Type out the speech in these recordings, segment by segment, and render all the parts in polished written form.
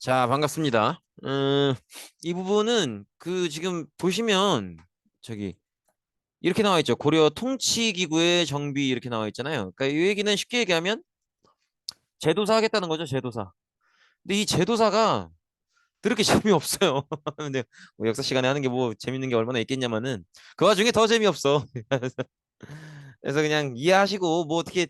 자, 반갑습니다. 이 부분은 지금 보시면 저기 이렇게 나와 있죠. 고려 통치기구의 정비 이렇게 나와 있잖아요. 그러니까 이 얘기는 쉽게 얘기하면 제도사 하겠다는 거죠, 제도사. 근데 이 제도사가 그렇게 재미없어요. 근데 뭐 역사 시간에 하는 게 뭐 재밌는 게 얼마나 있겠냐마는 그 와중에 더 재미없어. 그래서 그냥 이해하시고 뭐 어떻게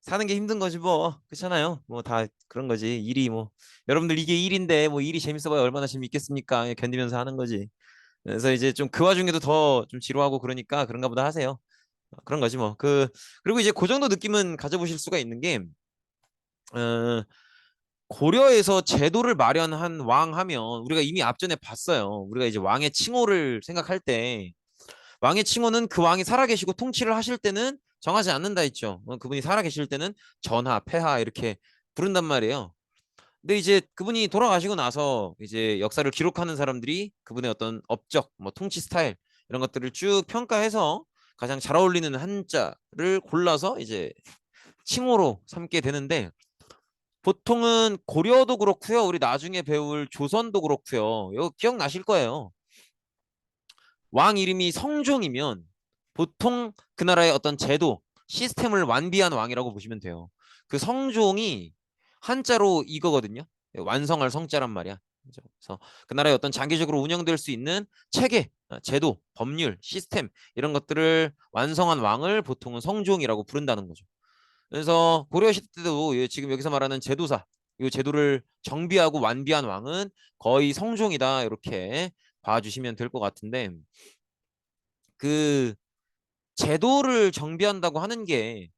사는 게 힘든 거지 뭐. 그렇잖아요. 뭐 다 그런 거지. 일이 뭐 여러분들 이게 일인데 뭐 일이 재밌어 봐야 얼마나 재밌겠습니까? 그냥 견디면서 하는 거지. 그래서 이제 좀 그 와중에도 더 좀 지루하고 그러니까 그런가 보다 하세요. 그런 거지 뭐. 그리고 이제 그 정도 느낌은 가져보실 수가 있는 게 어, 고려에서 제도를 마련한 왕 하면 우리가 이미 앞전에 봤어요. 우리가 이제 왕의 칭호를 생각할 때 왕의 칭호는 그 왕이 살아계시고 통치를 하실 때는 정하지 않는다 했죠. 그분이 살아계실 때는 전하, 폐하 이렇게 부른단 말이에요. 근데 이제 그분이 돌아가시고 나서 이제 역사를 기록하는 사람들이 그분의 어떤 업적, 뭐 통치 스타일 이런 것들을 쭉 평가해서 가장 잘 어울리는 한자를 골라서 이제 칭호로 삼게 되는데 보통은 고려도 그렇고요. 우리 나중에 배울 조선도 그렇고요. 이거 기억나실 거예요. 왕 이름이 성종이면 보통 그 나라의 어떤 제도, 시스템을 완비한 왕이라고 보시면 돼요. 그 성종이 한자로 이거거든요. 완성할 성자란 말이야. 그래서 그 나라의 어떤 장기적으로 운영될 수 있는 체계, 제도, 법률, 시스템 이런 것들을 완성한 왕을 보통은 성종이라고 부른다는 거죠. 그래서 고려 시대 때도 지금 여기서 말하는 제도사, 이 제도를 정비하고 완비한 왕은 거의 성종이다 이렇게 봐주시면 될 것 같은데 그 제도를 정비한다고 하는 게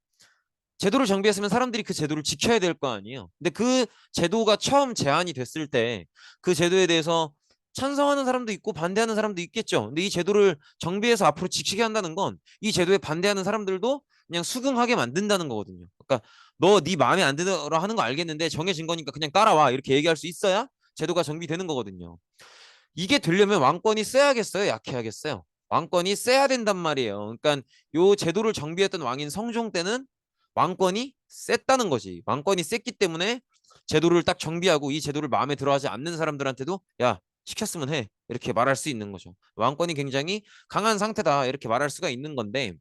제도를 정비했으면 사람들이 그 제도를 지켜야 될 거 아니에요. 근데 그 제도가 처음 제안이 됐을 때 그 제도에 대해서 찬성하는 사람도 있고 반대하는 사람도 있겠죠. 근데 이 제도를 정비해서 앞으로 지키게 한다는 건 이 제도에 반대하는 사람들도 그냥 수긍하게 만든다는 거거든요. 그러니까 너 네 마음에 안 들어 하는 거 알겠는데 정해진 거니까 그냥 따라와 이렇게 얘기할 수 있어야 제도가 정비되는 거거든요. 이게 되려면 왕권이 세야겠어요? 약해야겠어요? 왕권이 세야 된단 말이에요. 그러니까 요 제도를 정비했던 왕인 성종 때는 왕권이 셌다는 거지. 왕권이 셌기 때문에 제도를 딱 정비하고 이 제도를 마음에 들어하지 않는 사람들한테도 야, 시켰으면 해. 이렇게 말할 수 있는 거죠. 왕권이 굉장히 강한 상태다. 이렇게 말할 수가 있는 건데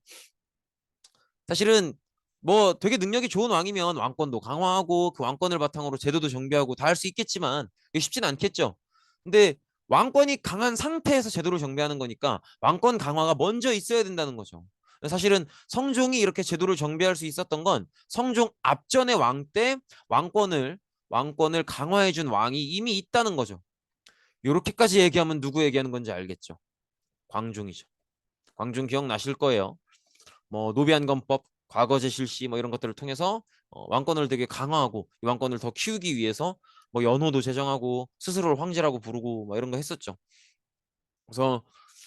사실은 뭐 되게 능력이 좋은 왕이면 왕권도 강화하고 그 왕권을 바탕으로 제도도 정비하고 다 할 수 있겠지만 이게 쉽진 않겠죠. 근데 왕권이 강한 상태에서 제도를 정비하는 거니까 왕권 강화가 먼저 있어야 된다는 거죠. 사실은 성종이 이렇게 제도를 정비할 수 있었던 건 성종 앞전의 왕 때 왕권을 강화해 준 왕이 이미 있다는 거죠. 이렇게까지 얘기하면 누구 얘기하는 건지 알겠죠. 광종이죠. 광종 기억나실 거예요. 뭐 노비안검법, 과거제 실시 뭐 이런 것들을 통해서 왕권을 되게 강화하고 이 왕권을 더 키우기 위해서 뭐 연호도 제정하고 스스로를 황제라고 부르고 뭐 이런 거 했었죠. 그래서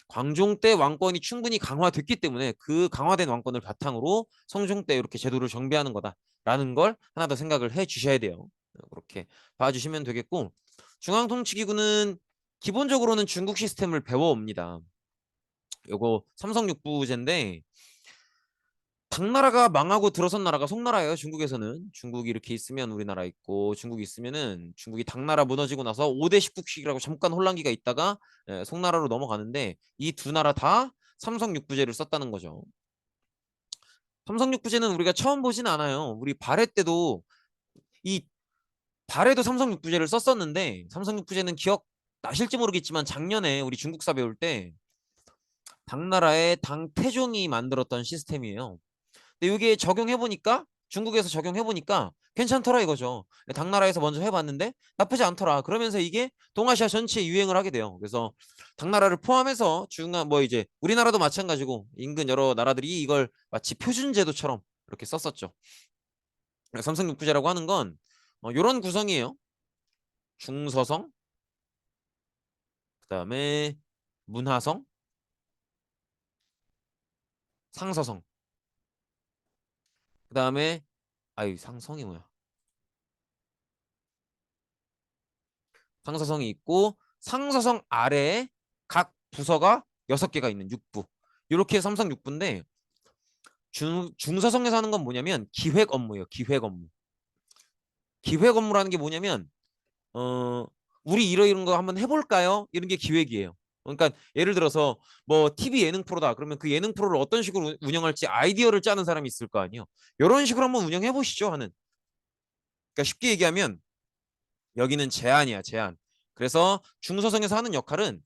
광종 때 왕권이 충분히 강화됐기 때문에 그 강화된 왕권을 바탕으로 성종 때 이렇게 제도를 정비하는 거다라는 걸 하나 더 생각을 해 주셔야 돼요. 그렇게 봐주시면 되겠고 중앙통치기구는 기본적으로는 중국 시스템을 배워옵니다. 요거 삼성육부제인데 당나라가 망하고 들어선 나라가 송나라예요. 중국에서는 중국이 이렇게 있으면 우리나라 있고 중국이 있으면은 중국이 당나라 무너지고 나서 5대 19국이라고 잠깐 혼란기가 있다가 송나라로 넘어가는데 이 두 나라 다 삼성육부제를 썼다는 거죠. 삼성육부제는 우리가 처음 보진 않아요. 우리 발해 때도 이 발해도 삼성육부제를 썼었는데 삼성육부제는 기억 나실지 모르겠지만 작년에 우리 중국사 배울 때 당나라의 당태종이 만들었던 시스템이에요. 근데 이게 적용해보니까 중국에서 적용해보니까 괜찮더라 이거죠. 당나라에서 먼저 해봤는데 나쁘지 않더라. 그러면서 이게 동아시아 전체에 유행을 하게 돼요. 그래서 당나라를 포함해서 중간 뭐 이제 우리나라도 마찬가지고 인근 여러 나라들이 이걸 마치 표준 제도처럼 이렇게 썼었죠. 삼성육부제라고 하는 건 이런 구성이에요. 중서성, 그다음에 문하성, 상서성, 그다음에 아유 상성이 뭐야? 상서성이 있고 상서성 아래에 각 부서가 6개가 있는 육부. 이렇게 삼성 육부인데 중서성에서 하는 건 뭐냐면 기획 업무예요. 기획 업무. 기획 업무라는 게 뭐냐면 어, 우리 이런 거 한번 해볼까요? 이런 게 기획이에요. 그러니까 예를 들어서 뭐 TV 예능 프로다. 그러면 그 예능 프로를 어떤 식으로 운영할지 아이디어를 짜는 사람이 있을 거 아니에요. 이런 식으로 한번 운영해 보시죠 하는. 그러니까 쉽게 얘기하면 여기는 제안이야, 제안. 그래서 중소성에서 하는 역할은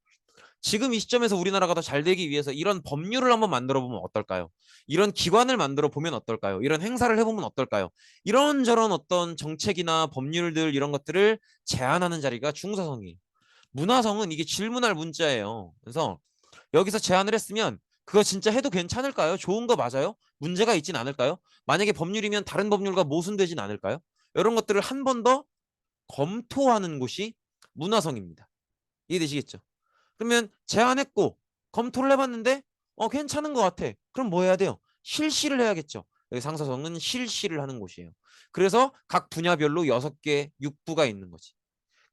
지금 이 시점에서 우리나라가 더 잘 되기 위해서 이런 법률을 한번 만들어 보면 어떨까요? 이런 기관을 만들어 보면 어떨까요? 이런 행사를 해보면 어떨까요? 이런저런 어떤 정책이나 법률들 이런 것들을 제안하는 자리가 중소성이에요. 문화성은 이게 질문할 문자예요. 그래서 여기서 제안을 했으면 그거 진짜 해도 괜찮을까요? 좋은 거 맞아요? 문제가 있진 않을까요? 만약에 법률이면 다른 법률과 모순되진 않을까요? 이런 것들을 한 번 더 검토하는 곳이 문화성입니다. 이해되시겠죠? 그러면 제안했고 검토를 해봤는데 괜찮은 것 같아. 그럼 뭐 해야 돼요? 실시를 해야겠죠. 여기 상사성은 실시를 하는 곳이에요. 그래서 각 분야별로 6개 6부가 있는 거지.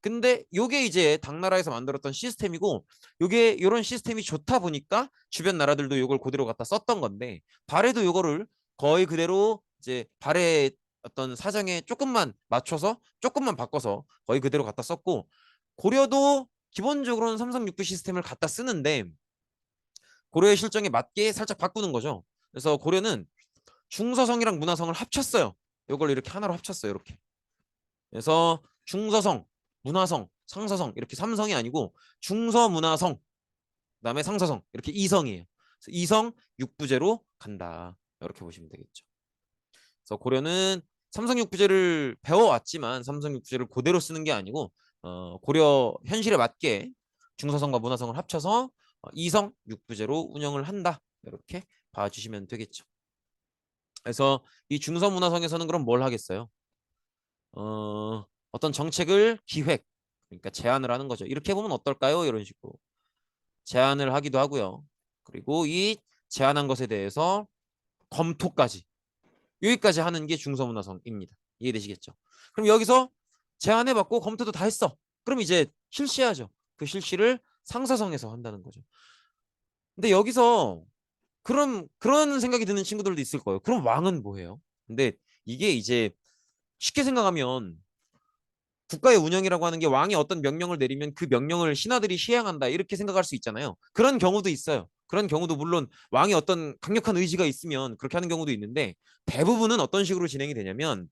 근데 요게 이제 당나라에서 만들었던 시스템이고 요게 이런 시스템이 좋다 보니까 주변 나라들도 요걸 그대로 갖다 썼던 건데 발해도 요거를 거의 그대로 이제 발해 어떤 사정에 조금만 맞춰서 조금만 바꿔서 거의 그대로 갖다 썼고 고려도 기본적으로는 삼성 6부 시스템을 갖다 쓰는데 고려의 실정에 맞게 살짝 바꾸는 거죠. 그래서 고려는 중서성이랑 문화성을 합쳤어요. 요걸 이렇게 하나로 합쳤어요. 이렇게. 그래서 중서성, 문화성, 상서성 이렇게 삼성이 아니고 중서문화성, 그다음에 상서성 이렇게 이성이에요. 그래서 이성 육부제로 간다. 이렇게 보시면 되겠죠. 그래서 고려는 삼성 육부제를 배워왔지만 삼성 육부제를 그대로 쓰는 게 아니고 고려 현실에 맞게 중서성과 문화성을 합쳐서 이성 육부제로 운영을 한다. 이렇게 봐주시면 되겠죠. 그래서 이 중서문화성에서는 그럼 뭘 하겠어요? 어떤 정책을 기획, 그러니까 제안을 하는 거죠. 이렇게 해보면 어떨까요? 이런 식으로 제안을 하기도 하고요. 그리고 이 제안한 것에 대해서 검토까지, 여기까지 하는 게 중서문화성입니다. 이해되시겠죠? 그럼 여기서 제안해봤고 검토도 다 했어. 그럼 이제 실시하죠. 그 실시를 상사성에서 한다는 거죠. 근데 여기서 그런 생각이 드는 친구들도 있을 거예요. 그럼 왕은 뭐예요? 근데 이게 이제 쉽게 생각하면 국가의 운영이라고 하는 게 왕이 어떤 명령을 내리면 그 명령을 신하들이 시행한다 이렇게 생각할 수 있잖아요. 그런 경우도 있어요. 그런 경우도 물론 왕이 어떤 강력한 의지가 있으면 그렇게 하는 경우도 있는데 대부분은 어떤 식으로 진행이 되냐면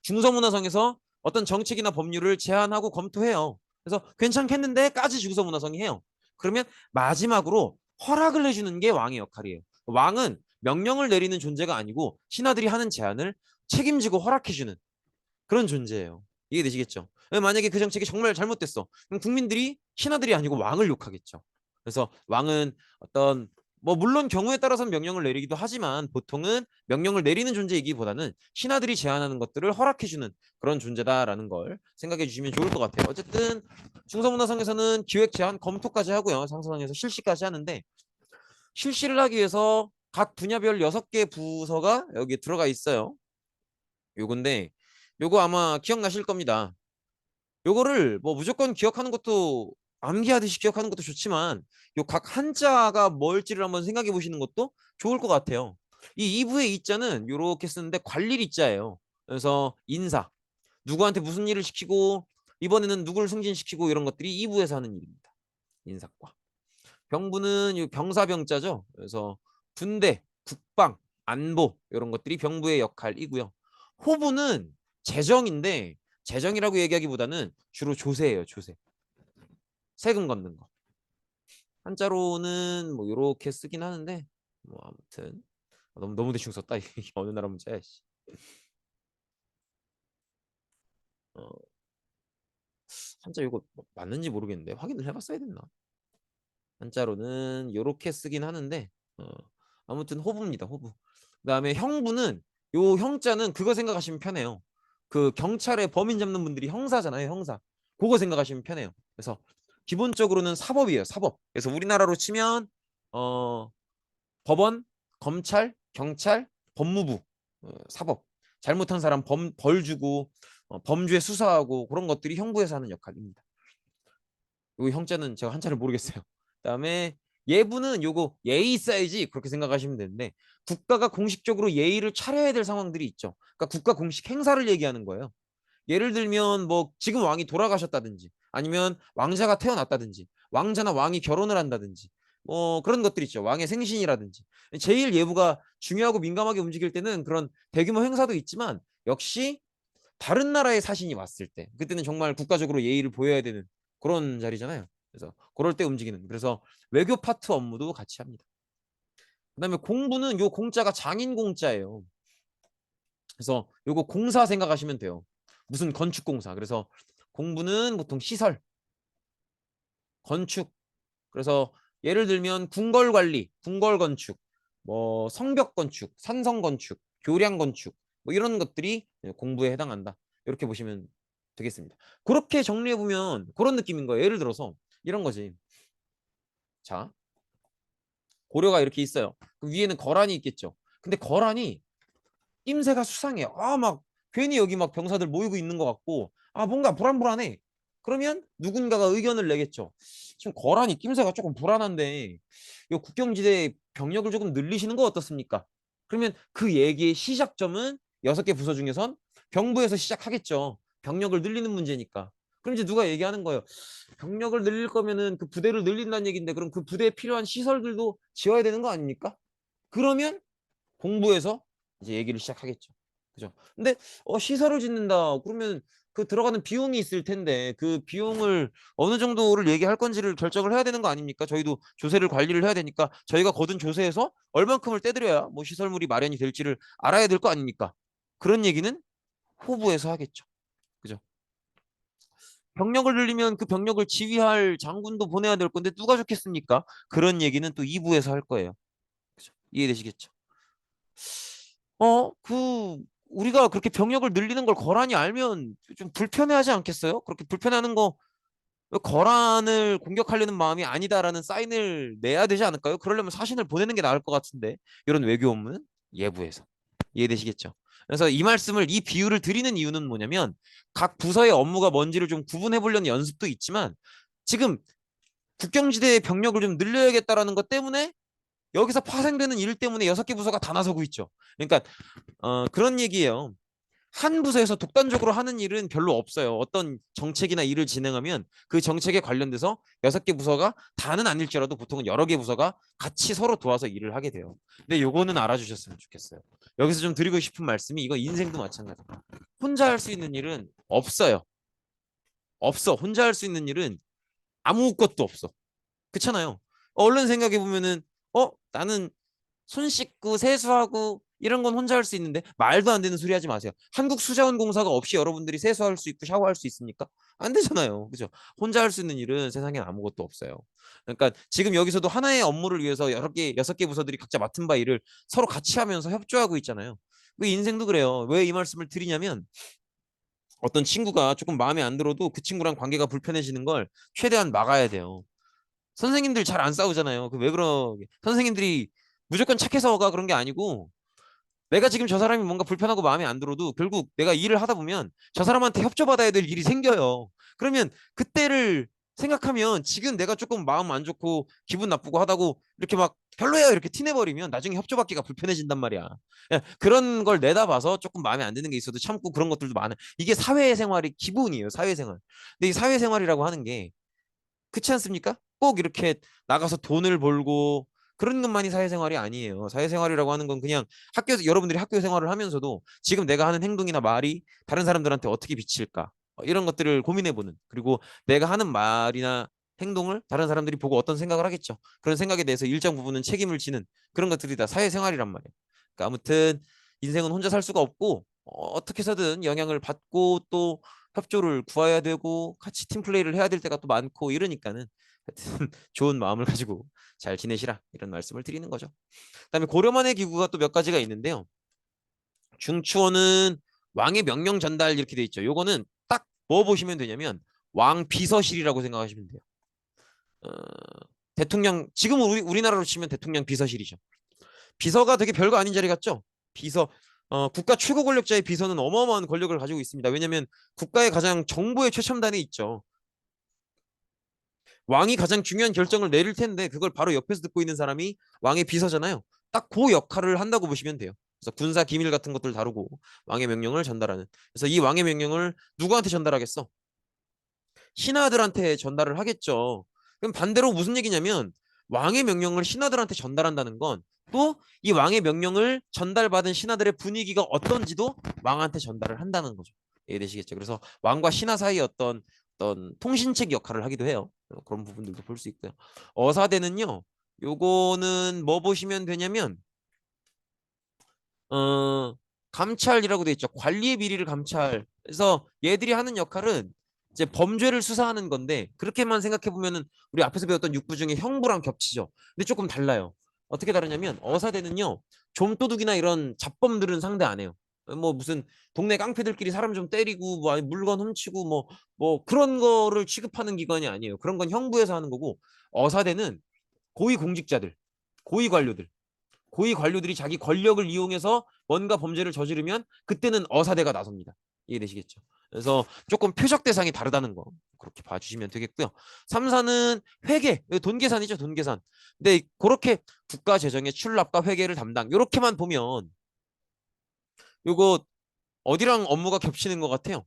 중서문화성에서 어떤 정책이나 법률을 제안하고 검토해요. 그래서 괜찮겠는데까지 중서문화성이 해요. 그러면 마지막으로 허락을 해주는 게 왕의 역할이에요. 왕은 명령을 내리는 존재가 아니고 신하들이 하는 제안을 책임지고 허락해주는 그런 존재예요. 이해되시겠죠? 만약에 그 정책이 정말 잘못됐어. 그럼 국민들이 신하들이 아니고 왕을 욕하겠죠. 그래서 왕은 어떤 뭐 물론 경우에 따라서는 명령을 내리기도 하지만 보통은 명령을 내리는 존재이기보다는 신하들이 제안하는 것들을 허락해주는 그런 존재다라는 걸 생각해 주시면 좋을 것 같아요. 어쨌든 중서문화성에서는 기획 제안 검토까지 하고요. 상서성에서 실시까지 하는데 실시를 하기 위해서 각 분야별 6개 부서가 여기에 들어가 있어요. 요건데 요거 아마 기억나실 겁니다. 요거를 뭐 무조건 기억하는 것도 암기하듯이 기억하는 것도 좋지만 요 각 한자가 뭘지를 한번 생각해 보시는 것도 좋을 것 같아요. 이 2부의 이자는 요렇게 쓰는데 관리 이자예요. 그래서 인사, 누구한테 무슨 일을 시키고 이번에는 누구를 승진시키고 이런 것들이 2부에서 하는 일입니다. 인사과. 병부는 요 병사병자죠. 그래서 군대, 국방, 안보 이런 것들이 병부의 역할이고요. 호부는 재정인데 재정이라고 얘기하기보다는 주로 조세예요. 조세. 세금 걷는 거. 한자로는 뭐 이렇게 쓰긴 하는데 뭐 아무튼 너무 대충 썼다. 이게 어느 나라 문자야. 어, 한자 이거 맞는지 모르겠는데 확인을 해봤어야 됐나? 한자로는 이렇게 쓰긴 하는데 어, 아무튼 호부입니다. 호부. 그다음에 형부는 요 형자는 그거 생각하시면 편해요. 그 경찰의 범인 잡는 분들이 형사잖아요. 형사. 그거 생각하시면 편해요. 그래서 기본적으로는 사법이에요. 사법. 그래서 우리나라로 치면 어, 법원, 검찰, 경찰, 법무부, 사법. 잘못한 사람 벌 주고 범죄 수사하고 그런 것들이 형부에서 하는 역할입니다. 요 형자는 제가 한자를 모르겠어요. 그다음에 예부는 요거 예의 있어야지 그렇게 생각하시면 되는데 국가가 공식적으로 예의를 차려야 될 상황들이 있죠. 그러니까 국가 공식 행사를 얘기하는 거예요. 예를 들면 뭐 지금 왕이 돌아가셨다든지 아니면 왕자가 태어났다든지 왕자나 왕이 결혼을 한다든지 뭐 그런 것들 있죠. 왕의 생신이라든지. 제일 예부가 중요하고 민감하게 움직일 때는 그런 대규모 행사도 있지만 역시 다른 나라의 사신이 왔을 때 그때는 정말 국가적으로 예의를 보여야 되는 그런 자리잖아요. 그래서 그럴 때 움직이는 그래서 외교 파트 업무도 같이 합니다. 그다음에 공부는 요 공자가 장인 공자예요. 그래서 요거 공사 생각하시면 돼요. 무슨 건축 공사. 그래서 공부는 보통 시설, 건축. 그래서 예를 들면 궁궐 관리, 궁궐 건축, 뭐 성벽 건축, 산성 건축, 교량 건축 뭐 이런 것들이 공부에 해당한다. 이렇게 보시면 되겠습니다. 그렇게 정리해 보면 그런 느낌인 거예요. 예를 들어서 이런 거지. 자, 고려가 이렇게 있어요. 그 위에는 거란이 있겠죠. 근데 거란이 낌새가 수상해요. 막 괜히 여기 막 병사들 모이고 있는 것 같고 뭔가 불안불안해. 그러면 누군가가 의견을 내겠죠. 지금 거란이 낌새가 조금 불안한데 이 국경지대 병력을 조금 늘리시는 거 어떻습니까? 그러면 그 얘기의 시작점은 6개 부서 중에선 병부에서 시작하겠죠. 병력을 늘리는 문제니까. 그럼 이제 누가 얘기하는 거예요. 병력을 늘릴 거면은 그 부대를 늘린다는 얘기인데 그럼 그 부대에 필요한 시설들도 지어야 되는 거 아닙니까? 그러면 공부해서 이제 얘기를 시작하겠죠. 그죠? 근데 시설을 짓는다. 그러면 그 들어가는 비용이 있을 텐데 그 비용을 어느 정도를 얘기할 건지를 결정을 해야 되는 거 아닙니까? 저희도 조세를 관리를 해야 되니까 저희가 거둔 조세에서 얼만큼을 떼드려야 뭐 시설물이 마련이 될지를 알아야 될 거 아닙니까? 그런 얘기는 호부에서 하겠죠. 그죠? 병력을 늘리면 그 병력을 지휘할 장군도 보내야 될 건데 누가 좋겠습니까? 그런 얘기는 또 2부에서 할 거예요. 그죠? 이해되시겠죠? 우리가 그렇게 병력을 늘리는 걸 거란이 알면 좀 불편해하지 않겠어요? 그렇게 불편해하는 거 거란을 공격하려는 마음이 아니다라는 사인을 내야 되지 않을까요? 그러려면 사신을 보내는 게 나을 것 같은데 이런 외교 업무는 예부에서 이해되시겠죠? 그래서 이 말씀을 이 비유를 드리는 이유는 뭐냐면 각 부서의 업무가 뭔지를 좀 구분해 보려는 연습도 있지만 지금 국경지대의 병력을 좀 늘려야겠다라는 것 때문에 여기서 파생되는 일 때문에 6개 부서가 다 나서고 있죠. 그러니까 그런 얘기예요. 한 부서에서 독단적으로 하는 일은 별로 없어요. 어떤 정책이나 일을 진행하면 그 정책에 관련돼서 6개 부서가 다는 아닐지라도 보통은 여러 개 부서가 같이 서로 도와서 일을 하게 돼요. 근데 요거는 알아주셨으면 좋겠어요. 여기서 좀 드리고 싶은 말씀이 이거 인생도 마찬가지다. 혼자 할 수 있는 일은 없어요. 없어. 혼자 할 수 있는 일은 아무것도 없어. 그렇잖아요. 얼른 생각해 보면은 나는 손 씻고 세수하고 이런 건 혼자 할 수 있는데 말도 안 되는 소리 하지 마세요. 한국수자원공사가 없이 여러분들이 세수할 수 있고 샤워할 수 있습니까? 안 되잖아요. 그죠? 혼자 할 수 있는 일은 세상에 아무것도 없어요. 그러니까 지금 여기서도 하나의 업무를 위해서 여러 개, 6개 부서들이 각자 맡은 바 일을 서로 같이 하면서 협조하고 있잖아요. 그 인생도 그래요. 왜 이 말씀을 드리냐면 어떤 친구가 조금 마음에 안 들어도 그 친구랑 관계가 불편해지는 걸 최대한 막아야 돼요. 선생님들 잘 안 싸우잖아요. 그 왜 그러게? 선생님들이 무조건 착해서가 그런 게 아니고 내가 지금 저 사람이 뭔가 불편하고 마음에 안 들어도 결국 내가 일을 하다 보면 저 사람한테 협조받아야 될 일이 생겨요. 그러면 그때를 생각하면 지금 내가 조금 마음 안 좋고 기분 나쁘고 하다고 이렇게 막 별로예요 이렇게 티내버리면 나중에 협조받기가 불편해진단 말이야. 예, 그런 걸 내다봐서 조금 마음에 안 드는 게 있어도 참고 그런 것들도 많아. 이게 사회생활이 기본이에요. 사회생활. 근데 이 사회생활이라고 하는 게 그렇지 않습니까? 꼭 이렇게 나가서 돈을 벌고 그런 것만이 사회생활이 아니에요. 사회생활이라고 하는 건 그냥 학교에서 여러분들이 학교 생활을 하면서도 지금 내가 하는 행동이나 말이 다른 사람들한테 어떻게 비칠까 이런 것들을 고민해보는 그리고 내가 하는 말이나 행동을 다른 사람들이 보고 어떤 생각을 하겠죠. 그런 생각에 대해서 일정 부분은 책임을 지는 그런 것들이 다 사회생활이란 말이에요. 그러니까 아무튼 인생은 혼자 살 수가 없고 어떻게 해서든 영향을 받고 또 협조를 구해야 되고 같이 팀플레이를 해야 될 때가 또 많고 이러니까는 하여튼 좋은 마음을 가지고 잘 지내시라 이런 말씀을 드리는 거죠. 그다음에 고려만의 기구가 또 몇 가지가 있는데요. 중추원은 왕의 명령 전달 이렇게 돼 있죠. 요거는 딱 뭐 보시면 되냐면 왕 비서실이라고 생각하시면 돼요. 어, 대통령 지금 우리나라로 치면 대통령 비서실이죠. 비서가 되게 별거 아닌 자리 같죠? 비서 국가 최고 권력자의 비서는 어마어마한 권력을 가지고 있습니다. 왜냐하면 국가의 가장 정보의 최첨단에 있죠. 왕이 가장 중요한 결정을 내릴 텐데 그걸 바로 옆에서 듣고 있는 사람이 왕의 비서잖아요. 딱 그 역할을 한다고 보시면 돼요. 그래서 군사 기밀 같은 것들 다루고 왕의 명령을 전달하는. 그래서 이 왕의 명령을 누구한테 전달하겠어? 신하들한테 전달을 하겠죠. 그럼 반대로 무슨 얘기냐면 왕의 명령을 신하들한테 전달한다는 건 또 이 왕의 명령을 전달받은 신하들의 분위기가 어떤지도 왕한테 전달을 한다는 거죠. 이해되시겠죠? 그래서 왕과 신하 사이의 어떤 통신책 역할을 하기도 해요. 그런 부분들도 볼 수 있고요. 어사대는요. 요거는 뭐 보시면 되냐면 어, 감찰이라고 돼 있죠. 관리의 비리를 감찰. 그래서 얘들이 하는 역할은 이제 범죄를 수사하는 건데 그렇게만 생각해 보면은 우리 앞에서 배웠던 육부 중에 형부랑 겹치죠. 근데 조금 달라요. 어떻게 다르냐면 어사대는요. 좀도둑이나 이런 잡범들은 상대 안 해요. 뭐 무슨 동네 깡패들끼리 사람 좀 때리고 뭐 아니 물건 훔치고 뭐 그런 거를 취급하는 기관이 아니에요. 그런 건 형부에서 하는 거고 어사대는 고위 공직자들, 고위 관료들 고위 관료들이 자기 권력을 이용해서 뭔가 범죄를 저지르면 그때는 어사대가 나섭니다. 이해되시겠죠? 그래서 조금 표적 대상이 다르다는 거 그렇게 봐주시면 되겠고요. 3사는 회계, 돈 계산이죠, 돈 계산. 근데 그렇게 국가 재정의 출납과 회계를 담당 이렇게만 보면 이거 어디랑 업무가 겹치는 것 같아요?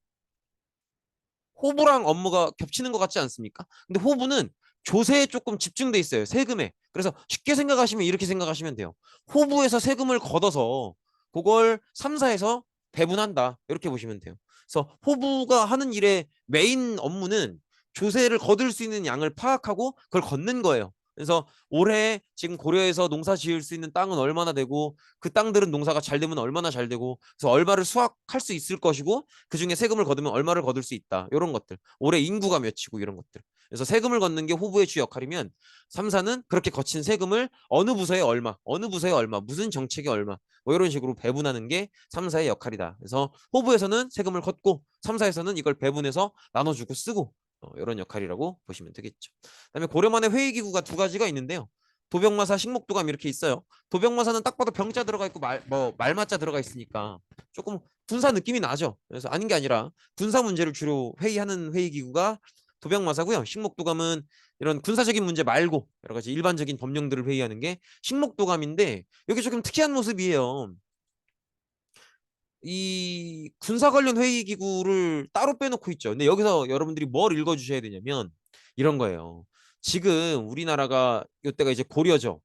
호부랑 업무가 겹치는 것 같지 않습니까? 근데 호부는 조세에 조금 집중돼 있어요. 세금에. 그래서 쉽게 생각하시면 이렇게 생각하시면 돼요. 호부에서 세금을 걷어서 그걸 3사에서 배분한다. 이렇게 보시면 돼요. 그래서 호부가 하는 일의 메인 업무는 조세를 거둘 수 있는 양을 파악하고 그걸 걷는 거예요. 그래서 올해 지금 고려에서 농사 지을 수 있는 땅은 얼마나 되고 그 땅들은 농사가 잘 되면 얼마나 잘 되고 그래서 얼마를 수확할 수 있을 것이고 그중에 세금을 거두면 얼마를 거둘 수 있다. 이런 것들. 올해 인구가 몇이고 이런 것들. 그래서 세금을 걷는 게 후보의 주 역할이면 3사는 그렇게 거친 세금을 어느 부서에 얼마, 어느 부서에 얼마, 무슨 정책에 얼마 뭐 이런 식으로 배분하는 게 3사의 역할이다. 그래서 후보에서는 세금을 걷고 3사에서는 이걸 배분해서 나눠주고 쓰고 이런 역할이라고 보시면 되겠죠. 그다음에 고려만의 회의기구가 두 가지가 있는데요. 도병마사, 식목도감 이렇게 있어요. 도병마사는 딱 봐도 병자 들어가 있고 말마자 들어가 있으니까 조금 군사 느낌이 나죠. 그래서 아닌 게 아니라 군사 문제를 주로 회의하는 회의기구가 도병마사고요. 식목도감은 이런 군사적인 문제 말고 여러 가지 일반적인 법령들을 회의하는 게 식목도감인데 여기 조금 특이한 모습이에요. 이 군사 관련 회의 기구를 따로 빼놓고 있죠. 근데 여기서 여러분들이 뭘 읽어주셔야 되냐면 이런 거예요. 지금 우리나라가 이때가 이제 고려죠.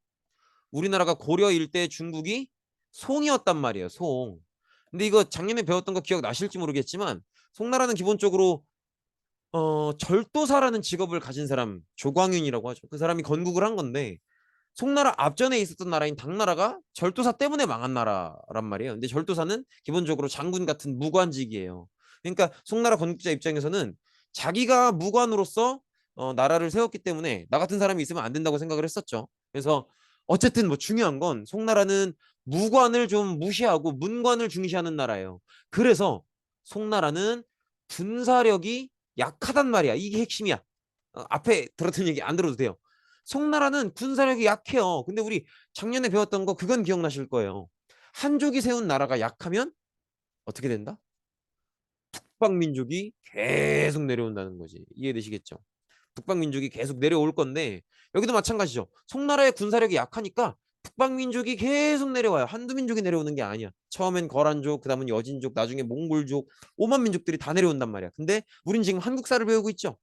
우리나라가 고려 일대 중국이 송이었단 말이에요. 송. 근데 이거 작년에 배웠던 거 기억나실지 모르겠지만 송나라는 기본적으로 절도사라는 직업을 가진 사람 조광윤이라고 하죠. 그 사람이 건국을 한 건데 송나라 앞전에 있었던 나라인 당나라가 절도사 때문에 망한 나라란 말이에요. 근데 절도사는 기본적으로 장군 같은 무관직이에요. 그러니까 송나라 건국자 입장에서는 자기가 무관으로서 나라를 세웠기 때문에 나 같은 사람이 있으면 안 된다고 생각을 했었죠. 그래서 어쨌든 뭐 중요한 건 송나라는 무관을 좀 무시하고 문관을 중시하는 나라예요. 그래서 송나라는 군사력이 약하단 말이야. 이게 핵심이야. 앞에 들었던 얘기 안 들어도 돼요. 송나라는 군사력이 약해요. 근데 우리 작년에 배웠던 거 그건 기억나실 거예요. 한족이 세운 나라가 약하면 어떻게 된다? 북방민족이 계속 내려온다는 거지. 이해되시겠죠? 북방민족이 계속 내려올 건데 여기도 마찬가지죠. 송나라의 군사력이 약하니까 북방민족이 계속 내려와요. 한두 민족이 내려오는 게 아니야. 처음엔 거란족, 그다음은 여진족, 나중에 몽골족, 오만 민족들이 다 내려온단 말이야. 근데 우린 지금 한국사를 배우고 있죠.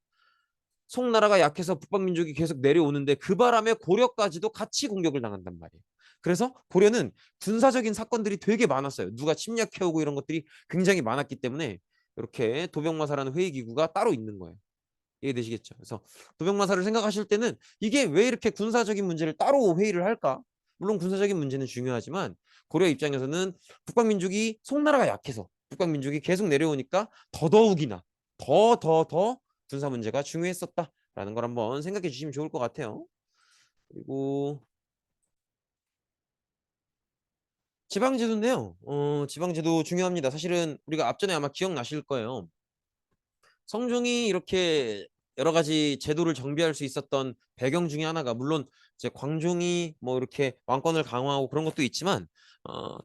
송나라가 약해서 북방민족이 계속 내려오는데 그 바람에 고려까지도 같이 공격을 당한단 말이에요. 그래서 고려는 군사적인 사건들이 되게 많았어요. 누가 침략해오고 이런 것들이 굉장히 많았기 때문에 이렇게 도병마사라는 회의기구가 따로 있는 거예요. 이해되시겠죠? 그래서 도병마사를 생각하실 때는 이게 왜 이렇게 군사적인 문제를 따로 회의를 할까? 물론 군사적인 문제는 중요하지만 고려 입장에서는 북방민족이 송나라가 약해서 북방민족이 계속 내려오니까 더더욱이나 더 군사 문제가 중요했었다라는 걸 한번 생각해 주시면 좋을 것 같아요. 그리고 지방제도인데요. 지방제도 중요합니다. 사실은 우리가 앞전에 아마 기억나실 거예요. 성종이 이렇게 여러 가지 제도를 정비할 수 있었던 배경 중에 하나가 물론 이제 광종이 뭐 이렇게 왕권을 강화하고 그런 것도 있지만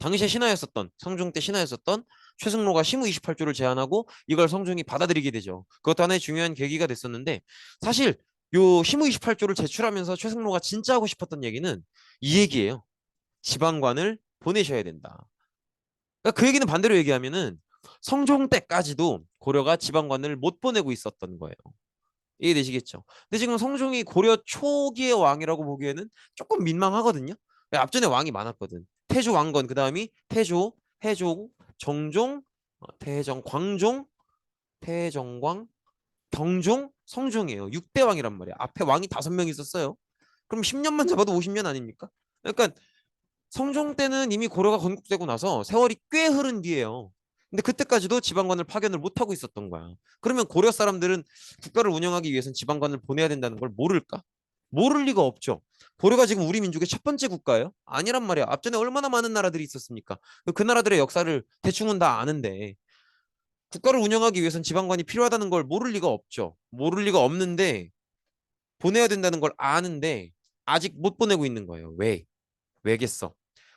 당시에 신하였었던 성종 때 신하였었던 최승로가 심의 28조를 제안하고 이걸 성종이 받아들이게 되죠. 그것도 하나의 중요한 계기가 됐었는데 사실 요 심의 28조를 제출하면서 최승로가 진짜 하고 싶었던 얘기는 이 얘기예요. 지방관을 보내셔야 된다. 그러니까 그 얘기는 반대로 얘기하면은 성종 때까지도 고려가 지방관을 못 보내고 있었던 거예요. 이해되시겠죠? 근데 지금 성종이 고려 초기의 왕이라고 보기에는 조금 민망하거든요. 앞전에 왕이 많았거든. 태조 왕건, 그 다음이 태조, 해조, 정종, 태정, 광종, 태정광, 경종, 성종이에요. 6대 왕이란 말이야. 앞에 왕이 5명 있었어요. 그럼 10년만 잡아도 50년 아닙니까? 그러니까 성종 때는 이미 고려가 건국되고 나서 세월이 꽤 흐른 뒤에요. 근데 그때까지도 지방관을 파견을 못 하고 있었던 거야. 그러면 고려 사람들은 국가를 운영하기 위해서는 지방관을 보내야 된다는 걸 모를까? 모를 리가 없죠. 고려가 지금 우리 민족의 첫 번째 국가예요? 아니란 말이야. 앞전에 얼마나 많은 나라들이 있었습니까? 그 나라들의 역사를 대충은 다 아는데 국가를 운영하기 위해서는 지방관이 필요하다는 걸 모를 리가 없죠. 모를 리가 없는데 보내야 된다는 걸 아는데 아직 못 보내고 있는 거예요. 왜? 왜겠어?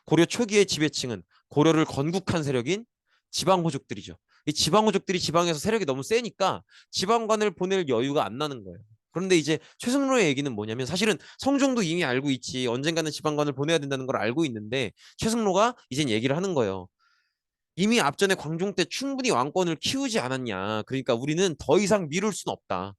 고려 초기의 지배층은 고려를 건국한 세력인 지방호족들이죠. 이 지방호족들이 지방에서 세력이 너무 세니까 지방관을 보낼 여유가 안 나는 거예요. 그런데 이제 최승로의 얘기는 뭐냐면 사실은 성종도 이미 알고 있지. 언젠가는 지방관을 보내야 된다는 걸 알고 있는데 최승로가 이젠 얘기를 하는 거예요. 이미 앞전에 광종 때 충분히 왕권을 키우지 않았냐. 그러니까 우리는 더 이상 미룰 수는 없다.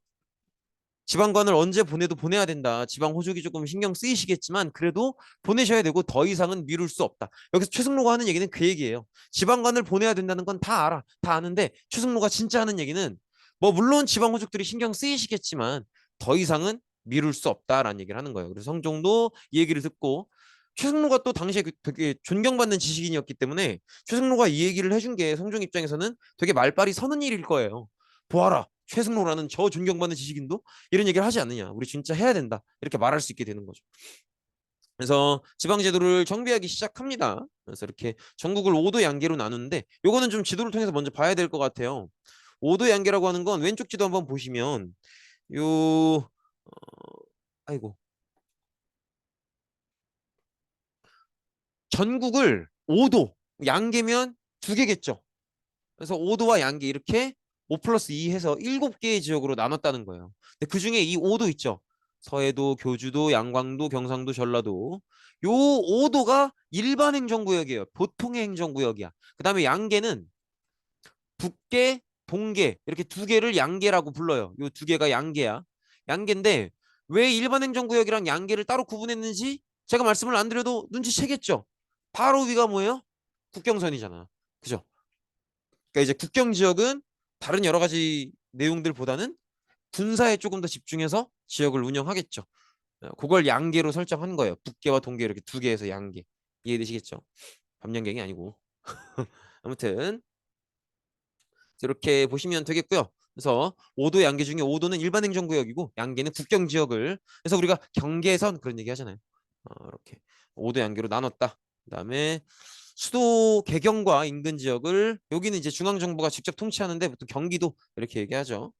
지방관을 언제 보내도 보내야 된다. 지방 호족이 조금 신경 쓰이시겠지만 그래도 보내셔야 되고 더 이상은 미룰 수 없다. 여기서 최승로가 하는 얘기는 그 얘기예요. 지방관을 보내야 된다는 건 다 알아. 다 아는데 최승로가 진짜 하는 얘기는 뭐 물론 지방 호족들이 신경 쓰이시겠지만 더 이상은 미룰 수 없다라는 얘기를 하는 거예요. 그래서 성종도 이 얘기를 듣고 최승로가 또 당시에 되게 존경받는 지식인이었기 때문에 최승로가 이 얘기를 해준 게 성종 입장에서는 되게 말빨이 서는 일일 거예요. 보아라. 최승로라는 저 존경받는 지식인도 이런 얘기를 하지 않느냐. 우리 진짜 해야 된다. 이렇게 말할 수 있게 되는 거죠. 그래서 지방제도를 정비하기 시작합니다. 그래서 이렇게 전국을 5도 양계로 나누는데 요거는 좀 지도를 통해서 먼저 봐야 될 것 같아요. 5도 양계라고 하는 건 왼쪽 지도 한번 보시면 요 아이고 전국을 5도 양계면 2개겠죠. 그래서 5도와 양계 이렇게 5 플러스 2 해서 7개의 지역으로 나눴다는 거예요. 근데 그중에 이 5도 있죠. 서해도, 교주도, 양광도, 경상도, 전라도. 요 5도가 일반 행정구역이에요. 보통의 행정구역이야. 그 다음에 양계는 북계, 동계 이렇게 2개를 양계라고 불러요. 요 2개가 양계야. 양계인데 왜 일반 행정구역이랑 양계를 따로 구분했는지 제가 말씀을 안 드려도 눈치채겠죠. 바로 위가 뭐예요? 국경선이잖아. 그죠? 그러니까 이제 국경 지역은 다른 여러 가지 내용들보다는 군사에 조금 더 집중해서 지역을 운영하겠죠. 그걸 양계로 설정한 거예요. 북계와 동계 이렇게 2개에서 양계. 이해되시겠죠? 밤양갱이 아니고. 아무튼 이렇게 보시면 되겠고요. 그래서 5도 양계 중에 5도는 일반 행정구역이고 양계는 국경 지역을 그래서 우리가 경계선 그런 얘기 하잖아요. 이렇게 5도 양계로 나눴다. 그다음에 수도 개경과 인근 지역을 여기는 이제 중앙정부가 직접 통치하는데 보통 경기도 이렇게 얘기하죠.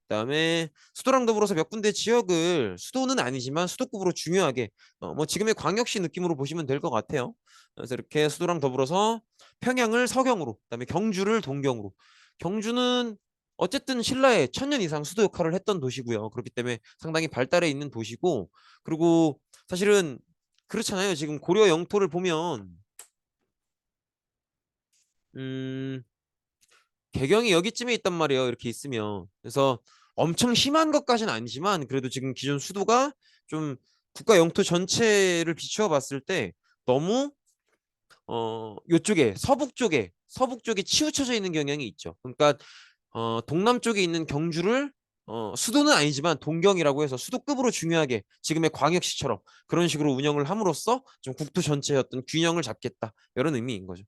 그다음에 수도랑 더불어서 몇 군데 지역을 수도는 아니지만 수도급으로 중요하게 뭐 지금의 광역시 느낌으로 보시면 될 것 같아요. 그래서 이렇게 수도랑 더불어서 평양을 서경으로, 그다음에 경주를 동경으로. 경주는 어쨌든 신라의 1000년 이상 수도 역할을 했던 도시고요. 그렇기 때문에 상당히 발달해 있는 도시고, 그리고 사실은 그렇잖아요. 지금 고려 영토를 보면 음, 개경이 여기쯤에 있단 말이에요. 이렇게 있으면. 그래서 엄청 심한 것까지는 아니지만 그래도 지금 기존 수도가 좀 국가 영토 전체를 비추어 봤을 때 너무 요쪽에 서북 쪽에 치우쳐져 있는 경향이 있죠. 그러니까 동남쪽에 있는 경주를 수도는 아니지만 동경이라고 해서 수도급으로 중요하게 지금의 광역시처럼 그런 식으로 운영을 함으로써 좀 국토 전체의 어떤 균형을 잡겠다. 이런 의미인 거죠.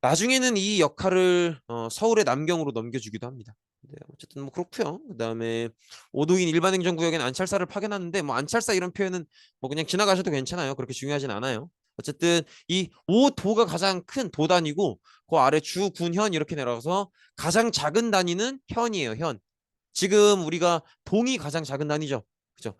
나중에는 이 역할을 서울의 남경으로 넘겨주기도 합니다. 네, 어쨌든 뭐 그렇고요. 그다음에 오도인 일반 행정구역엔 안찰사를 파견하는데 뭐 안찰사 이런 표현은 뭐 그냥 지나가셔도 괜찮아요. 그렇게 중요하진 않아요. 어쨌든 이 오도가 가장 큰 도단이고 그 아래 주, 군, 현 이렇게 내려가서 가장 작은 단위는 현이에요. 현. 지금 우리가 동이 가장 작은 단위죠. 그죠?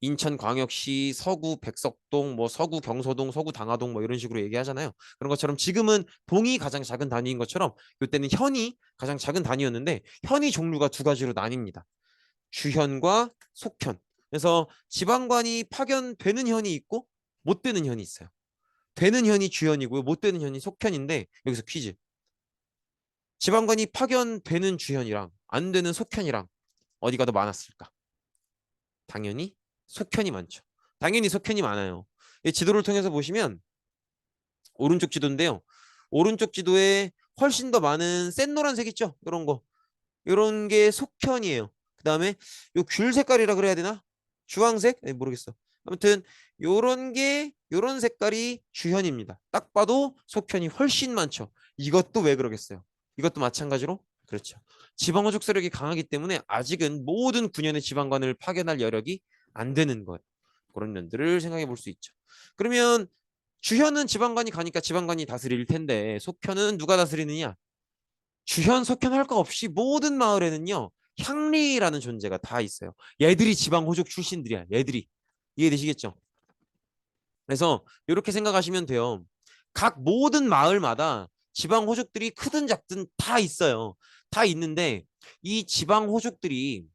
인천광역시 서구 백석동, 뭐 서구 경서동, 서구 당하동 뭐 이런 식으로 얘기하잖아요. 그런 것처럼 지금은 동이 가장 작은 단위인 것처럼 이때는 현이 가장 작은 단위였는데 현이 종류가 2가지로 나뉩니다. 주현과 속현. 그래서 지방관이 파견되는 현이 있고 못 되는 현이 있어요. 되는 현이 주현이고요. 못 되는 현이 속현인데 여기서 퀴즈. 지방관이 파견되는 주현이랑 안 되는 속현이랑 어디가 더 많았을까? 당연히 속현이 많죠. 당연히 속현이 많아요. 이 지도를 통해서 보시면 오른쪽 지도인데요. 오른쪽 지도에 훨씬 더 많은 센 노란색 있죠? 이런 거. 이런 게 속현이에요. 그 다음에 요 귤 색깔이라 그래야 되나? 주황색? 네, 모르겠어. 아무튼 요런 색깔이 주현입니다. 딱 봐도 속현이 훨씬 많죠. 이것도 왜 그러겠어요? 이것도 마찬가지로 그렇죠. 지방호족 세력이 강하기 때문에 아직은 모든 군현의 지방관을 파견할 여력이 안 되는 거예요. 그런 면들을 생각해 볼 수 있죠. 그러면 주현은 지방관이 가니까 지방관이 다스릴 텐데 속현은 누가 다스리느냐? 주현, 속현 할 거 없이 모든 마을에는요 향리라는 존재가 다 있어요. 얘들이 지방 호족 출신들이야. 얘들이 이해되시겠죠? 그래서 이렇게 생각하시면 돼요. 각 모든 마을마다 지방 호족들이 크든 작든 다 있어요. 다 있는데 이 지방 호족들이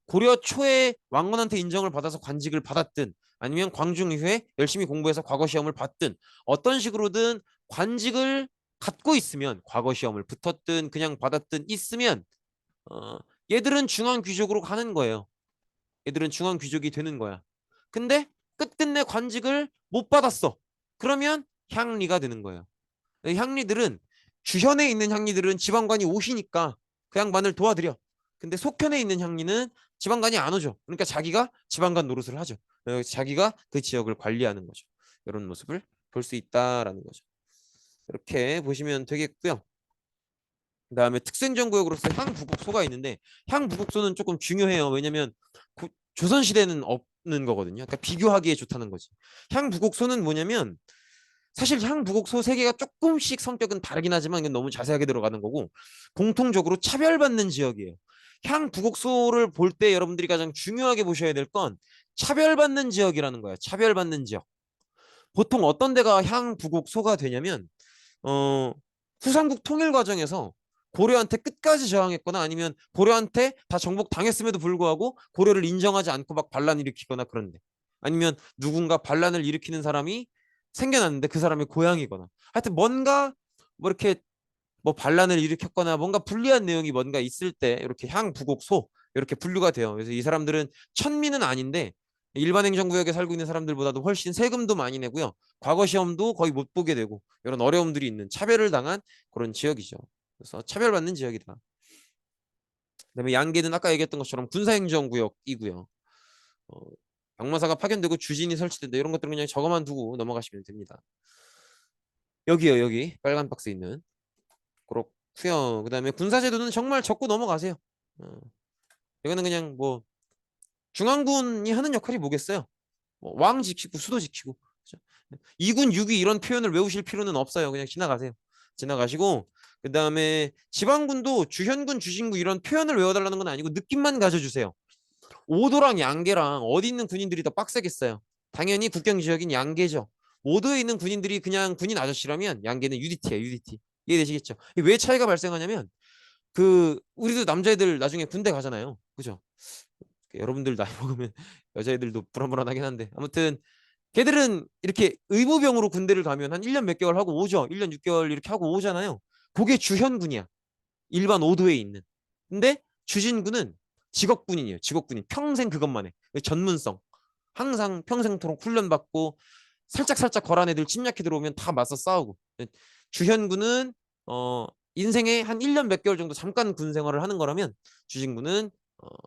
고려 초에 왕건한테 인정을 받아서 관직을 받았든 아니면 광중 이후에 열심히 공부해서 과거 시험을 봤든 어떤 식으로든 관직을 갖고 있으면 과거 시험을 붙었든 그냥 받았든 있으면 어, 얘들은 중앙 귀족으로 가는 거예요. 얘들은 중앙 귀족이 되는 거야. 근데 끝끝내 관직을 못 받았어. 그러면 향리가 되는 거예요. 향리들은 주현에 있는 향리들은 지방관이 오시니까 그 양반을 도와드려. 근데 속현에 있는 향리는 지방관이 안 오죠. 그러니까 자기가 지방관 노릇을 하죠. 자기가 그 지역을 관리하는 거죠. 이런 모습을 볼 수 있다라는 거죠. 이렇게 보시면 되겠고요. 그다음에 특수행정구역으로서 향부국소가 있는데 향부국소는 조금 중요해요. 왜냐면 조선시대는 없는 거거든요. 그러니까 비교하기에 좋다는 거지. 향부국소는 뭐냐면 사실 향부곡소 세 개가 조금씩 성격은 다르긴 하지만 이건 너무 자세하게 들어가는 거고 공통적으로 차별받는 지역이에요. 향부곡소를 볼 때 여러분들이 가장 중요하게 보셔야 될 건 차별받는 지역이라는 거예요. 차별받는 지역. 보통 어떤 데가 향부곡소가 되냐면 어, 후삼국 통일 과정에서 고려한테 끝까지 저항했거나 아니면 고려한테 다 정복 당했음에도 불구하고 고려를 인정하지 않고 막 반란 일으키거나 그런데 아니면 누군가 반란을 일으키는 사람이 생겨났는데 그 사람이 고향이거나 하여튼 뭔가 뭐 이렇게 뭐 반란을 일으켰거나 뭔가 불리한 내용이 뭔가 있을 때 이렇게 향부곡소 이렇게 분류가 돼요. 그래서 이 사람들은 천민은 아닌데 일반 행정구역에 살고 있는 사람들보다도 훨씬 세금도 많이 내고요. 과거 시험도 거의 못 보게 되고 이런 어려움들이 있는 차별을 당한 그런 지역이죠. 그래서 차별받는 지역이다. 그다음에 양계는 아까 얘기했던 것처럼 군사행정구역이고요. 어, 병마사가 파견되고 주진이 설치된다. 이런 것들은 그냥 적어만 두고 넘어가시면 됩니다. 여기요, 여기 빨간 박스 있는. 그렇고요. 그다음에 군사제도는 정말 적고 넘어가세요. 어, 이거는 그냥 뭐 중앙군이 하는 역할이 뭐겠어요? 뭐왕 지키고 수도 지키고. 그죠? 2군 6위 이런 표현을 외우실 필요는 없어요. 그냥 지나가세요. 지나가시고 그다음에 지방군도 주현군, 주신군 이런 표현을 외워달라는 건 아니고 느낌만 가져주세요. 오도랑 양계랑 어디 있는 군인들이 더 빡세겠어요? 당연히 국경 지역인 양계죠. 오도에 있는 군인들이 그냥 군인 아저씨라면 양계는 UDT예요, UDT. 이해되시겠죠? 왜 차이가 발생하냐면 우리도 남자애들 나중에 군대 가잖아요. 그죠? 여러분들 나이 먹으면 여자애들도 불안불안하긴 한데 아무튼 걔들은 이렇게 의무병으로 군대를 가면 한 1년 몇 개월 하고 오죠. 1년 6개월 이렇게 하고 오잖아요. 그게 주현군이야. 일반 오도에 있는. 근데 주진군은 직업군인이에요. 직업군인. 평생 그것만 해. 전문성. 항상 평생토록 훈련받고 살짝살짝 거란 애들 침략해 들어오면 다 맞서 싸우고. 주현군은 어 인생에 한 1년 몇 개월 정도 잠깐 군 생활을 하는 거라면 주진군은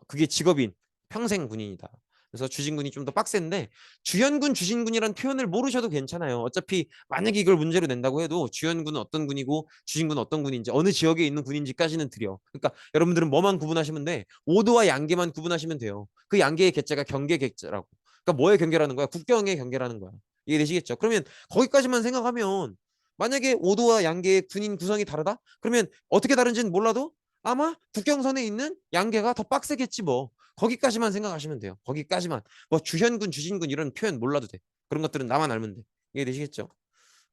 그게 직업인 평생 군인이다. 그래서 주진군이 좀 더 빡센데 주현군, 주진군이란 표현을 모르셔도 괜찮아요. 어차피 만약에 이걸 문제로 낸다고 해도 주현군은 어떤 군이고 주진군은 어떤 군인지 어느 지역에 있는 군인지까지는 드려. 그러니까 여러분들은 뭐만 구분하시면 돼? 오도와 양계만 구분하시면 돼요. 그 양계의 계자가 경계 계자라고. 그러니까 뭐의 경계라는 거야? 국경의 경계라는 거야. 이해되시겠죠? 그러면 거기까지만 생각하면 만약에 오도와 양계의 군인 구성이 다르다? 그러면 어떻게 다른지는 몰라도 아마 국경선에 있는 양계가 더 빡세겠지 뭐. 거기까지만 생각하시면 돼요. 거기까지만. 뭐 주현군, 주진군 이런 표현 몰라도 돼. 그런 것들은 나만 알면 돼. 이해되시겠죠?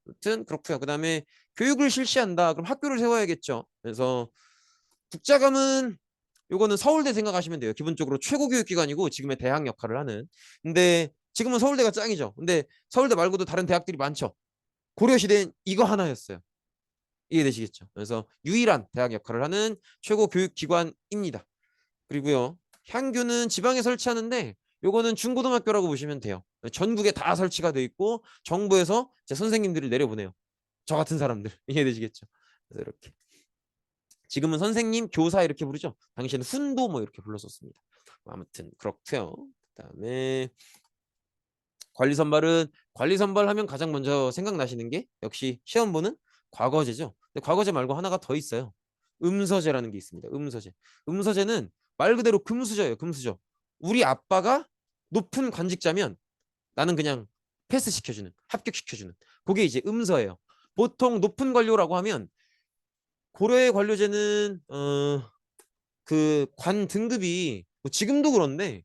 아무튼 그렇고요. 그다음에 교육을 실시한다. 그럼 학교를 세워야겠죠. 그래서 국자감은 요거는 서울대 생각하시면 돼요. 기본적으로 최고 교육기관이고 지금의 대학 역할을 하는. 근데 지금은 서울대가 짱이죠. 근데 서울대 말고도 다른 대학들이 많죠. 고려시대엔 이거 하나였어요. 이해되시겠죠? 그래서 유일한 대학 역할을 하는 최고 교육기관입니다. 그리고요, 향교는 지방에 설치하는데 요거는 중고등학교라고 보시면 돼요. 전국에 다 설치가 돼 있고 정부에서 이제 선생님들을 내려보내요. 저 같은 사람들. 이해되시겠죠? 그래서 이렇게 지금은 선생님, 교사 이렇게 부르죠. 당시에는 훈도 뭐 이렇게 불렀었습니다. 아무튼 그렇고요. 그다음에 관리 선발은, 관리 선발하면 가장 먼저 생각나시는 게 역시 시험 보는 과거제죠. 근데 과거제 말고 하나가 더 있어요. 음서제라는 게 있습니다. 음서제. 음서제는 말 그대로 금수저예요. 금수저. 우리 아빠가 높은 관직자면 나는 그냥 패스 시켜주는, 합격시켜주는. 그게 이제 음서예요. 보통 높은 관료라고 하면 고려의 관료제는 그 관 등급이 뭐 지금도 그런데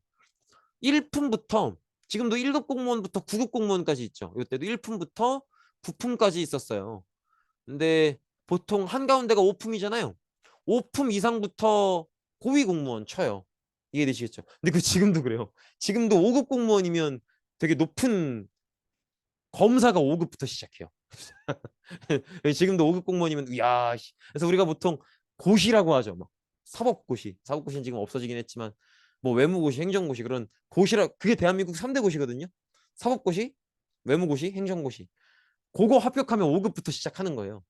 1품부터, 지금도 1급 공무원부터 9급 공무원까지 있죠. 이때도 1품부터 9품까지 있었어요. 근데 보통 한가운데가 5품이잖아요. 5품 이상부터 고위 공무원 쳐요. 이해되시겠죠? 근데 그 지금도 그래요. 지금도 5급 공무원이면 되게 높은, 검사가 5급부터 시작해요. 지금도 5급 공무원이면 야, 그래서 우리가 보통 고시라고 하죠. 막 사법고시. 사법고시는 지금 없어지긴 했지만 뭐 외무고시, 행정고시, 그런 고시라, 그게 대한민국 3대 고시거든요. 사법고시, 외무고시, 행정고시. 그거 합격하면 5급부터 시작하는 거예요.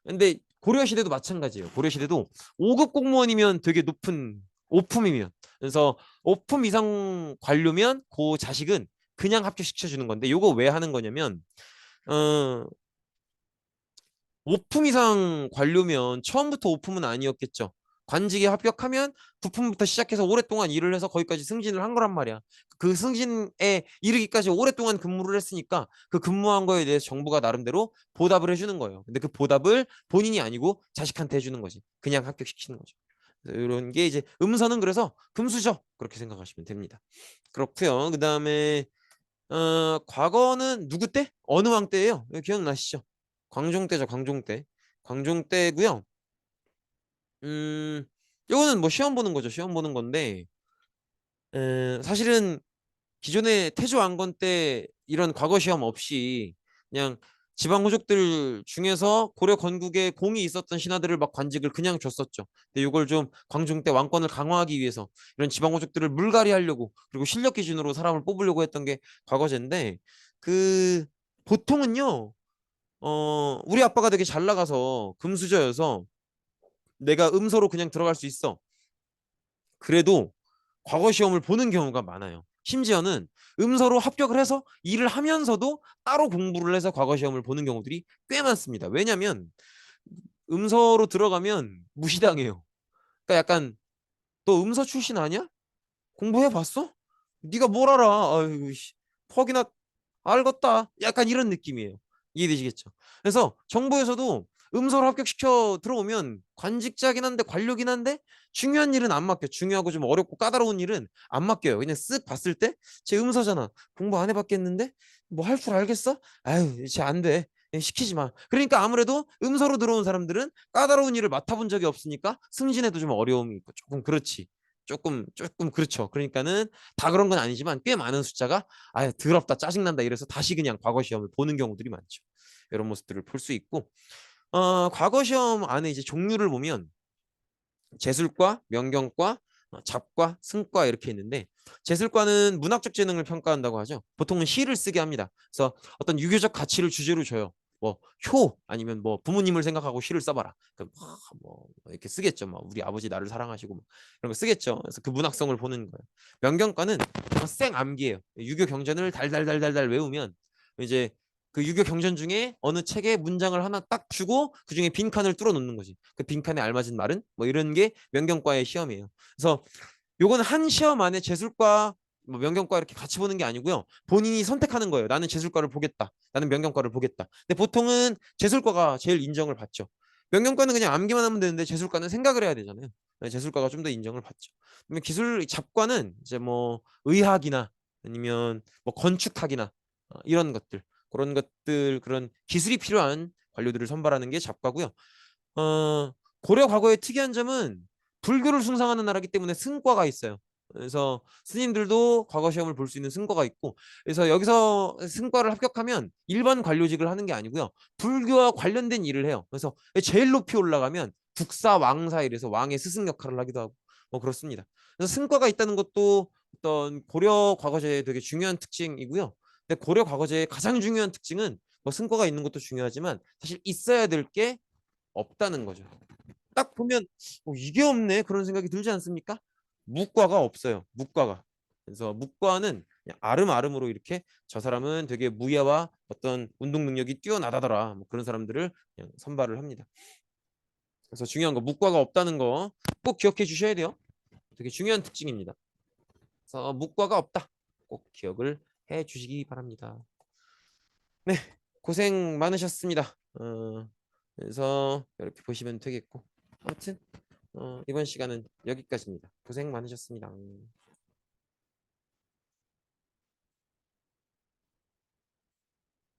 근데 고려시대도 마찬가지예요. 고려시대도 5급 공무원이면 되게 높은, 5품이면. 그래서 5품 이상 관료면 그 자식은 그냥 합격시켜 주는 건데, 요거 왜 하는 거냐면 어 5품 이상 관료면 처음부터 5품은 아니었겠죠. 관직에 합격하면 9품부터 시작해서 오랫동안 일을 해서 거기까지 승진을 한 거란 말이야. 그 승진에 이르기까지 오랫동안 근무를 했으니까 그 근무한 거에 대해서 정부가 나름대로 보답을 해주는 거예요. 근데 그 보답을 본인이 아니고 자식한테 해주는 거지. 그냥 합격시키는 거죠. 이런 게 이제 음서는 그래서 금수저 그렇게 생각하시면 됩니다. 그렇고요. 그 다음에 과거는 누구 때? 어느 왕 때예요? 기억나시죠? 광종 때죠, 광종 때. 광종 때고요. 음, 이거는 뭐 시험 보는 거죠. 시험 보는 건데, 사실은 기존의 태조 왕건 때 이런 과거 시험 없이 그냥 지방 호족들 중에서 고려 건국에 공이 있었던 신하들을 막 관직을 그냥 줬었죠. 근데 이걸 좀 광종 때 왕권을 강화하기 위해서 이런 지방 호족들을 물갈이 하려고, 그리고 실력 기준으로 사람을 뽑으려고 했던 게 과거제인데, 그 보통은요, 우리 아빠가 되게 잘 나가서 금수저여서 내가 음서로 그냥 들어갈 수 있어. 그래도 과거 시험을 보는 경우가 많아요. 심지어는 음서로 합격을 해서 일을 하면서도 따로 공부를 해서 과거 시험을 보는 경우들이 꽤 많습니다. 왜냐면 음서로 들어가면 무시당해요. 그러니까 약간 너 음서 출신 아니야? 공부해 봤어? 네가 뭘 알아? 아유, 퍽이나 알겠다. 약간 이런 느낌이에요. 이해되시겠죠? 그래서 정부에서도 음소를 합격시켜 들어오면 관직자긴 한데, 관료긴 한데 중요한 일은 안 맡겨. 중요하고 좀 어렵고 까다로운 일은 안 맡겨요. 그냥 쓱 봤을 때 제 음서잖아. 공부 안 해봤겠는데 뭐 할 줄 알겠어? 아유, 쟤 안 돼. 시키지 마. 그러니까 아무래도 음서로 들어온 사람들은 까다로운 일을 맡아본 적이 없으니까 승진에도 좀 어려움이 있고 조금 그렇지. 조금 그렇죠. 그러니까는 다 그런 건 아니지만 꽤 많은 숫자가 아, 더럽다, 짜증난다 이래서 다시 그냥 과거 시험을 보는 경우들이 많죠. 이런 모습들을 볼 수 있고, 과거 시험 안에 이제 종류를 보면 재술과, 명경과, 잡과, 승과 이렇게 있는데, 재술과는 문학적 재능을 평가한다고 하죠. 보통은 시를 쓰게 합니다. 그래서 어떤 유교적 가치를 주제로 줘요. 뭐 효, 아니면 뭐 부모님을 생각하고 시를 써봐라. 뭐 이렇게 쓰겠죠. 뭐 우리 아버지 나를 사랑하시고 뭐 이런 거 쓰겠죠. 그래서 그 문학성을 보는 거예요. 명경과는 생 암기예요. 유교 경전을 달달달달달 외우면 이제 그 유교 경전 중에 어느 책에 문장을 하나 딱 주고 그 중에 빈칸을 뚫어 놓는 거지. 그 빈칸에 알맞은 말은 뭐 이런 게 명경과의 시험이에요. 그래서 요건 한 시험 안에 재술과 뭐 명경과 이렇게 같이 보는 게 아니고요. 본인이 선택하는 거예요. 나는 재술과를 보겠다. 나는 명경과를 보겠다. 근데 보통은 재술과가 제일 인정을 받죠. 명경과는 그냥 암기만 하면 되는데 재술과는 생각을 해야 되잖아요. 재술과가 좀 더 인정을 받죠. 그러면 기술 잡과는 이제 뭐 의학이나 아니면 뭐 건축학이나 이런 것들, 그런 것들, 그런 기술이 필요한 관료들을 선발하는 게 잡과고요. 고려 과거의 특이한 점은 불교를 숭상하는 나라기 때문에 승과가 있어요. 그래서 스님들도 과거 시험을 볼 수 있는 승과가 있고, 그래서 여기서 승과를 합격하면 일반 관료직을 하는 게 아니고요. 불교와 관련된 일을 해요. 그래서 제일 높이 올라가면 국사, 왕사 이래서 왕의 스승 역할을 하기도 하고 뭐 그렇습니다. 그래서 승과가 있다는 것도 어떤 고려 과거제의 되게 중요한 특징이고요. 근데 고려 과거제의 가장 중요한 특징은 뭐 승과가 있는 것도 중요하지만 사실 있어야 될 게 없다는 거죠. 딱 보면 이게 없네 그런 생각이 들지 않습니까? 무과가 없어요. 무과가. 그래서 무과는 그냥 아름아름으로 이렇게 저 사람은 되게 무예와 어떤 운동 능력이 뛰어나다더라. 뭐 그런 사람들을 그냥 선발을 합니다. 그래서 중요한 거 무과가 없다는 거 꼭 기억해 주셔야 돼요. 되게 중요한 특징입니다. 그래서 무과가 없다. 꼭 기억을 해 주시기 바랍니다. 네, 고생 많으셨습니다. 그래서 이렇게 보시면 되겠고 아무튼 이번 시간은 여기까지입니다. 고생 많으셨습니다.